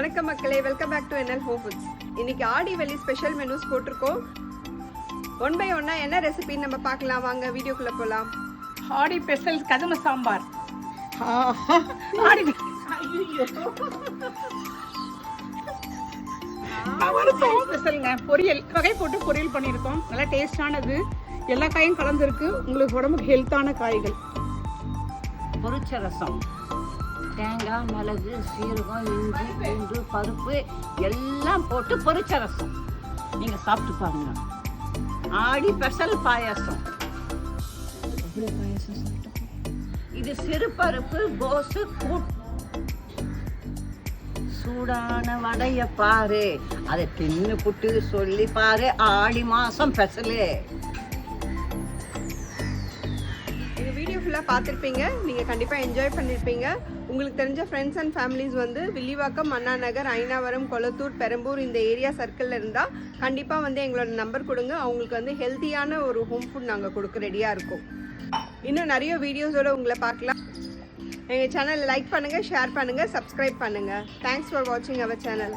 வணக்கம் மக்களே, welcome back to NL home foods. இன்னைக்கு ஆடி வெள்ளி ஸ்பெஷல் மெனூஸ் போட்டிருக்கோம். ஒன் பை ஒன்னா என்ன ரெசிபின்னு நம்ம பார்க்கலாம். வாங்க வீடியோக்குள்ள போகலாம். ஆடி ஸ்பெஷல் கதம்ப சாம்பார். ஆடி ஸ்பெஷலுங்க. பொரியல் வகை போட்டு பொரியல் பண்ணியிருக்கோம். நல்லா டேஸ்டானது, எல்லா காயும் கலந்துருக்கு. உங்களுக்கு உடம்புக்கு ஹெல்த்தான காய்கள். பொரிச்ச ரசம், தேங்காய், மிளகு, சீரகம், இஞ்சி, பூண்டு, பருப்பு எல்லாம் போட்டு பொரிச்ச ரசம் நீங்கள் சாப்பிட்டு பாருங்க. ஆடி ஸ்பெஷல் பாயாசம். இது சிறு பருப்பு கோசு கூட். சூடான வடைய பாரு, அதை தின்னு புட்டு சொல்லி பாரு. ஆடி மாசம் ஸ்பெஷலு. வீடியோ ஃபுல்லாக பார்த்துருப்பீங்க. நீங்கள் கண்டிப்பாக என்ஜாய் பண்ணியிருப்பீங்க. உங்களுக்கு தெரிஞ்ச ஃப்ரெண்ட்ஸ் அண்ட் ஃபேமிலிஸ் வந்து வில்லிவாக்கம், அண்ணா நகர், ஐனாவரம், கொளத்தூர், பெரம்பூர் இந்த ஏரியா சர்க்கிளில் இருந்தால் கண்டிப்பாக வந்து எங்களோட நம்பர் கொடுங்க. அவங்களுக்கு வந்து ஹெல்த்தியான ஒரு ஹோம் ஃபுட் நாங்கள் கொடுக்க ரெடியாக இருக்கோம். இன்னும் நிறைய வீடியோஸோடு உங்களை பார்க்கலாம். எங்கள் சேனலை லைக் பண்ணுங்கள், ஷேர் பண்ணுங்கள், சப்ஸ்கிரைப் பண்ணுங்கள். தேங்க்ஸ் ஃபார் வாட்சிங் அவர் சேனல்.